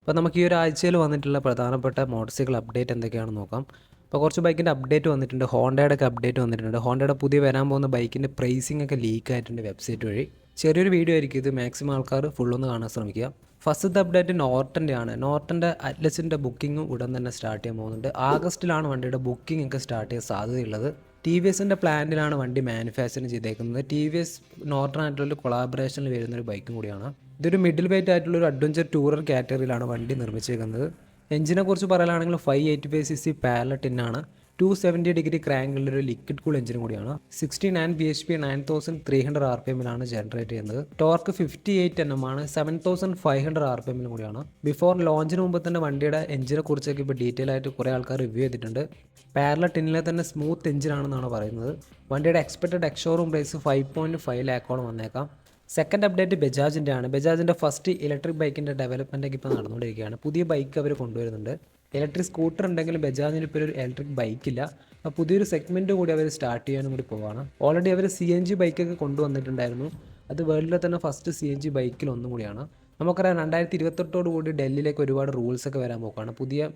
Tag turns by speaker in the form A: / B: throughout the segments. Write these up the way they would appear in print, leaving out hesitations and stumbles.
A: അപ്പോൾ നമുക്ക് ഈ ഒരാഴ്ചയിൽ വന്നിട്ടുള്ള പ്രധാനപ്പെട്ട മോട്ടോർ സൈക്കിൾ അപ്ഡേറ്റ് എന്തൊക്കെയാണെന്ന് നോക്കാം. അപ്പോൾ കുറച്ച് ബൈക്കിൻ്റെ അപ്ഡേറ്റ് വന്നിട്ടുണ്ട്. ഹോണ്ടയുടെ ഒക്കെ അപ്ഡേറ്റ് വന്നിട്ടുണ്ട്. ഹോണ്ടയുടെ പുതിയ വരാൻ പോകുന്ന ബൈക്കിൻ്റെ പ്രൈസിംഗ് ഒക്കെ ലീക്ക് ആയിട്ടുണ്ട് വെബ്സൈറ്റ് വഴി. ചെറിയൊരു വീഡിയോ ആയിരിക്കും ഇത്, മാക്സിമം ആൾക്കാർ ഫുള്ളൊന്ന് കാണാൻ ശ്രമിക്കുക. ഫസ്റ്റത്തെ അപ്ഡേറ്റ് നോർട്ടൻ്റെ ആണ്. നോർട്ടൻ്റെ അറ്റ്ലസിൻ്റെ ബുക്കിംഗ് ഉടൻ തന്നെ സ്റ്റാർട്ട് ചെയ്യാൻ പോകുന്നുണ്ട്. ആഗസ്റ്റിലാണ് വണ്ടിയുടെ ബുക്കിംഗ് ഒക്കെ സ്റ്റാർട്ട് ചെയ്യാൻ സാധ്യതയുള്ളത്. ടി വി എസിൻ്റെ പ്ലാന്റിലാണ് വണ്ടി മാനുഫാക്ചറിങ് ചെയ്തേക്കുന്നത്. ടി വി എസ് നോർട്ടനായിട്ടുള്ള കൊളാബറേഷനിൽ വരുന്നൊരു ബൈക്കും കൂടിയാണ്. ഇതൊരു മിഡിൽ വെയിറ്റ് ആയിട്ടുള്ള ഒരു അഡ്വഞ്ചർ ടൂറർ കാറ്റഗറിയിലാണ് വണ്ടി നിർമ്മിച്ചേക്കുന്നത്. എഞ്ചിനെ കുറിച്ച് പറയുകയാണെങ്കിൽ 585cc പാരലൽ ടിന്നാണ്. 270 ഡിഗ്രി ക്രാങ്കിലൊരു ലിക്വിഡ് കൂൾ എഞ്ചിനും കൂടിയാണ്. 69 bhp 9300 rpmലാണ് ജനറേറ്റ് ചെയ്യുന്നത്. ടോർക്ക് 58 Nm ആണ്. 7500 rpmലും കൂടിയാണ്. ബിഫോർ ലോഞ്ചിന് മുമ്പ് തന്നെ വണ്ടിയുടെ എഞ്ചിനെ കുറിച്ചൊക്കെ ഇപ്പോൾ ഡീറ്റെയിൽ ആയിട്ട് കുറേ ആൾക്കാർ റിവ്യൂ ചെയ്തിട്ടുണ്ട്. പാരലൽ ടിന്നിലെ തന്നെ സ്മൂത്ത് എഞ്ചിനാണെന്നാണ് പറയുന്നത്. വണ്ടിയുടെ എക്സ്പെക്റ്റഡ് എക്സ്ഷോറൂം പ്രൈസ് 5.5 ലാക്കോളം വന്നേക്കാം. സെക്കൻഡ് അപ്ഡേറ്റ് ബജാജിൻ്റെ ആണ്. ബജാജിൻ്റെ ഫസ്റ്റ് ഇലക്ട്രിക് ബൈക്കിൻ്റെ ഡെവലപ്മെൻറ്റൊക്കെ ഇപ്പോൾ നടന്നുകൊണ്ടിരിക്കുകയാണ്. പുതിയ ബൈക്ക് അവർ കൊണ്ടുവരുന്നുണ്ട്. ഇലക്ട്രിക് സ്കൂട്ടർ ഉണ്ടെങ്കിലും ബജാജിന് ഇപ്പോൾ ഒരു ഇലക്ട്രിക് ബൈക്കില്ല. അപ്പോൾ പുതിയൊരു സെഗ്മെൻറ്റ് കൂടി അവർ സ്റ്റാർട്ട് ചെയ്യാനും കൂടി പോവാണ്. ഓൾറെഡി അവർ CNG ബൈക്കൊക്കെ കൊണ്ടുവന്നിട്ടുണ്ടായിരുന്നു. അത് വേൾഡിലെ തന്നെ ഫസ്റ്റ് CNG ബൈക്കിൽ ഒന്നും കൂടിയാണ്. നമുക്കറിയാം 2028 കൂടി ഡൽഹിയിലേക്ക് ഒരുപാട് റൂൾസൊക്കെ വരാൻ പോക്കാണ്. പുതിയ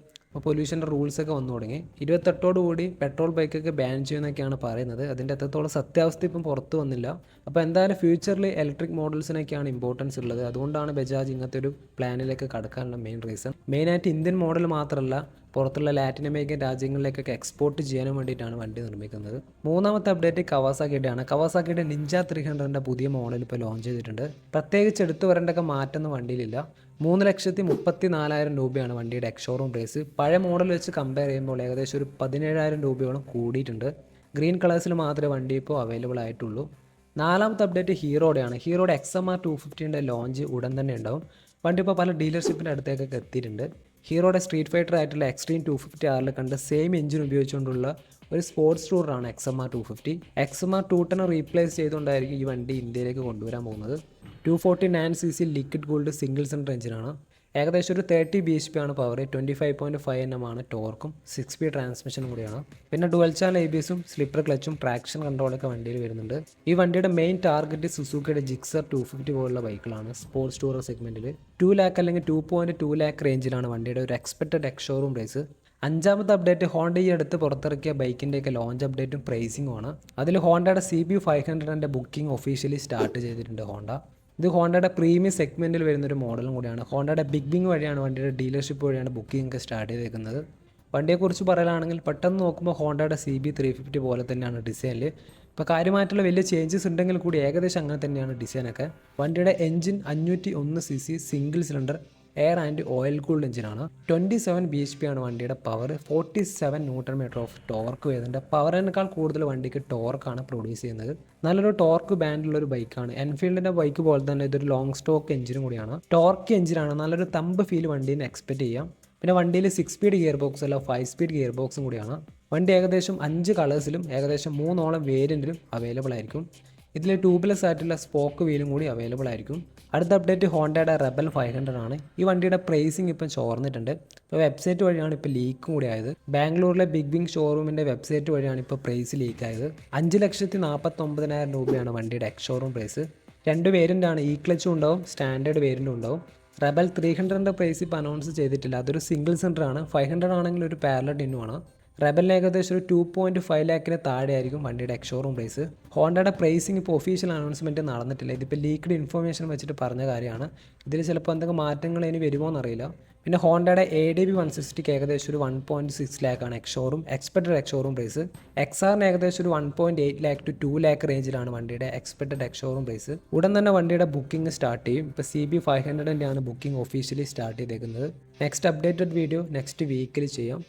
A: പൊല്യൂഷൻ്റെ റൂൾസൊക്കെ വന്നു തുടങ്ങി. 28 കൂടി പെട്രോൾ ബൈക്കൊക്കെ ബാൻ ചെയ്യുമെന്നൊക്കെയാണ് പറയുന്നത്. അതിൻ്റെ എത്രത്തോളം സത്യാവസ്ഥ ഇപ്പം പുറത്ത് വന്നില്ല. അപ്പോൾ എന്തായാലും ഫ്യൂച്ചറിൽ ഇലക്ട്രിക് മോഡൽസിനൊക്കെയാണ് ഇമ്പോർട്ടൻസ് ഉള്ളത്. അതുകൊണ്ടാണ് ബജാജ് ഇങ്ങനത്തെ ഒരു പ്ലാനിലേക്ക് കടക്കാനുള്ള മെയിൻ റീസൺ. മെയിനായിട്ട് ഇന്ത്യൻ മോഡൽ മാത്രമല്ല, പുറത്തുള്ള ലാറ്റിൻ അമേരിക്കൻ രാജ്യങ്ങളിലേക്കൊക്കെ എക്സ്പോർട്ട് ചെയ്യാനും വേണ്ടിയിട്ടാണ് വണ്ടി നിർമ്മിക്കുന്നത്. മൂന്നാമത്തെ അപ്ഡേറ്റ് കവാസാക്കിയുടെ ആണ്. കവാസാക്കിയുടെ നിഞ്ച 300ൻ്റെ പുതിയ മോഡൽ ഇപ്പോൾ ലോഞ്ച് ചെയ്തിട്ടുണ്ട്. പ്രത്യേകിച്ച് എടുത്തു വരേണ്ടൊക്കെ മാറ്റൊന്നും വണ്ടിയിലില്ല. 3,34,000 രൂപയാണ് വണ്ടിയുടെ എക്സ്ഷോറൂം പ്രൈസ്. പഴയ മോഡൽ വെച്ച് കമ്പയർ ചെയ്യുമ്പോൾ ഏകദേശം ഒരു 17,000 രൂപയോളം കൂടിയിട്ടുണ്ട്. ഗ്രീൻ കളേഴ്സിൽ മാത്രമേ വണ്ടി ഇപ്പോൾ അവൈലബിൾ ആയിട്ടുള്ളൂ. നാലാമത്തെ അപ്ഡേറ്റ് ഹീറോയുടെയാണ്. ഹീറോയുടെ XMR 250ൻ്റെ ലോഞ്ച് ഉടൻ തന്നെ ഉണ്ടാവും. വണ്ടി ഇപ്പോൾ പല ഡീലർഷിപ്പിൻ്റെ അടുത്തേക്കൊക്കെ എത്തിയിട്ടുണ്ട്. ഹീറോയുടെ സ്ട്രീറ്റ് ഫൈറ്റർ ആയിട്ടുള്ള എക്സ്ട്രീം 250R കണ്ട് സെയിം എഞ്ചിൻ ഉപയോഗിച്ചുകൊണ്ടുള്ള ഒരു സ്പോർട്സ് ടൂറാണ് XMR 250. XMR 210 റീപ്ലേസ് ചെയ്തുകൊണ്ടായിരിക്കും ഈ വണ്ടി ഇന്ത്യയിലേക്ക് കൊണ്ടുവരാൻ പോകുന്നത്. 249cc liquid cooled single cylinder എഞ്ചിനാണ്. ഏകദേശം ഒരു 30 bhp ആണ് പവർ. 25.5 Nm ആണ് ടോർക്കും. 6 സ്പീഡ് ട്രാൻസ്മിഷനും കൂടിയാണ്. പിന്നെ ഡുവൽ ചാനൽ ABSും സ്ലിപ്പർ ക്ലച്ചും ട്രാക്ഷൻ കൺട്രോളൊക്കെ വണ്ടിയിൽ വരുന്നുണ്ട്. ഈ വണ്ടിയുടെ മെയിൻ ടാർഗറ്റ് സുസുക്കിയുടെ ജിക്സർ 250 പോലുള്ള ബൈക്കുകളാണ്. സ്പോർട്സ് ടൂറർ സെഗ്മെൻറ്റിൽ 2 ലാക്ക് അല്ലെങ്കിൽ 2.2 ലാക്ക് റേഞ്ചിലാണ് വണ്ടിയുടെ ഒരു എക്സ്പെക്റ്റഡ് എക്സ്ഷോറൂം പ്രൈസ്. അഞ്ചാമത്തെ അപ്ഡേറ്റ് ഹോണ്ട ഈ അടുത്ത് പുറത്തിറക്കിയ ബൈക്കിൻ്റെയൊക്കെ ലോഞ്ച് അപ്ഡേറ്റും പ്രൈസിങ്ങുമാണ്. അതിൽ ഹോണ്ടയുടെ CB500ൻ്റെ ബുക്കിംഗ് ഒഫീഷ്യലി സ്റ്റാർട്ട് ചെയ്തിട്ടുണ്ട് ഹോണ്ട. ഇത് ഹോണ്ടയുടെ പ്രീമിയം സെഗ്മെൻറ്റിൽ വരുന്നൊരു മോഡലും കൂടിയാണ്. ഹോണ്ടയുടെ ബിഗ് ബിങ് വഴിയാണ് വണ്ടിയുടെ ഡീലർഷിപ്പ് വഴിയാണ് ബുക്കിംഗ് ഒക്കെ സ്റ്റാർട്ട് ചെയ്തേക്കുന്നത്. വണ്ടിയെക്കുറിച്ച് പറയാനാണെങ്കിൽ പെട്ടെന്ന് നോക്കുമ്പോൾ ഹോണ്ടയുടെ CB350 പോലെ തന്നെയാണ് ഡിസൈനിൽ. ഇപ്പോൾ കാര്യമായിട്ടുള്ള വലിയ ചേഞ്ചസ് ഉണ്ടെങ്കിൽ കൂടി ഏകദേശം അങ്ങനെ തന്നെയാണ് ഡിസൈനൊക്കെ. വണ്ടിയുടെ engine 501cc single cylinder air and oil cooled എഞ്ചിനാണ്. 27 bhp ആണ് വണ്ടിയുടെ പവർ. 47 Nm ഓഫ് ടോർക്ക് വരുന്നുണ്ട്. പവറിനേക്കാൾ കൂടുതൽ വണ്ടിക്ക് ടോർക്കാണ് പ്രൊഡ്യൂസ് ചെയ്യുന്നത്. നല്ലൊരു ടോർക്ക് ബാൻഡുള്ള ഒരു ബൈക്കാണ്. എൻഫീൽഡിൻ്റെ ബൈക്ക് പോലെ തന്നെ ഇതൊരു ലോങ് സ്റ്റോക്ക് എഞ്ചിനും കൂടിയാണ്. ടോർക്ക് എഞ്ചിനാണ്. നല്ലൊരു തമ്പ് ഫീൽ വണ്ടീനെ എക്സ്പെക്ട് ചെയ്യാം. പിന്നെ വണ്ടിയിൽ 6 സ്പീഡ് ഗിയർ ബോക്സ് അല്ല 5 സ്പീഡ് ഗിയർ ബോക്സും കൂടിയാണ്. വണ്ടി ഏകദേശം 5 കളേഴ്സിലും ഏകദേശം 3 വേരിയൻറ്റിലും അവൈലബിൾ ആയിരിക്കും. ഇതിൽ ട്യൂബ്ലെസ് ആയിട്ടുള്ള സ്പോക്ക് വീലും കൂടി അവൈലബിൾ ആയിരിക്കും. അടുത്ത അപ്ഡേറ്റ് ഹോണ്ടയുടെ റെബൽ 500 ആണ്. ഈ വണ്ടിയുടെ പ്രൈസിങ് ഇപ്പം ചോർന്നിട്ടുണ്ട്. ഇപ്പോൾ വെബ്സൈറ്റ് വഴിയാണ് ഇപ്പോൾ ലീക്കും കൂടി ആയത്. ബാംഗ്ലൂരിലെ ബിഗ് ബിങ് ഷോറൂമിൻ്റെ വെബ്സൈറ്റ് വഴിയാണ് ഇപ്പോൾ പ്രൈസ് ലീക്ക് ആയത്. 5,49,000 രൂപയാണ് വണ്ടിയുടെ എക്സ്ഷോറൂം പ്രൈസ്. 2 വേരിയൻ്റാണ്. ഇ ക്ലച്ചും ഉണ്ടാവും, സ്റ്റാൻഡേർഡ് വേരിയൻറ്റും ഉണ്ടാവും. റെബൽ 300ൻ്റെ പ്രൈസ് ഇപ്പോൾ അനൗൺസ് ചെയ്തിട്ടില്ല. അതൊരു സിംഗിൾ സിലിണ്ടർ ആണ്. 500 ആണെങ്കിൽ ഒരു പാരലൽ ടിന്നുമാണ്. റെബലിന് ഏകദേശം ഒരു 2.5 ലാക്കിന് താഴെയായിരിക്കും വണ്ടിയുടെ എക്സ്ഷോറൂം പ്രൈസ്. ഹോണ്ടയുടെ പ്രൈസിങ് ഇപ്പോൾ ഒഫീഷ്യൽ അനൗൺസ്മെൻറ്റ് നടന്നിട്ടില്ല. ഇതിപ്പോൾ ലീക്ക്ഡ് ഇൻഫർമേഷൻ വെച്ചിട്ട് പറഞ്ഞ കാര്യമാണ്. ഇതിൽ ചിലപ്പോൾ എന്തെങ്കിലും മാറ്റങ്ങൾ ഇനി വരുമോ എന്നറിയില്ല. പിന്നെ ഹോണ്ടയുടെ ADB 160ക്ക് ഏകദേശം ഒരു 1.6 ലാക്കാണ് എക്സ്പെക്റ്റഡ് എക്സ്ഷോറൂം പ്രൈസ്. XRന് ഏകദേശം ഒരു 1.8 ലാക്ക് ടു 2 ലാക്ക് റേഞ്ചിലാണ് വണ്ടിയുടെ എക്സ്പെക്റ്റഡ് എക്സ്ഷോറൂം പ്രൈസ്. ഉടൻ തന്നെ വണ്ടിയുടെ ബുക്കിംഗ് സ്റ്റാർട്ട് ചെയ്യും. ഇപ്പോൾ CB500ൻ്റെ ആണ് ബുക്കിംഗ് ഒഫീഷ്യലി സ്റ്റാർട്ട് ചെയ്തേക്കുന്നത്. നെക്സ്റ്റ് അപ്ഡേറ്റഡ് വീഡിയോ നെക്സ്റ്റ് വീക്കിൽ ചെയ്യാം.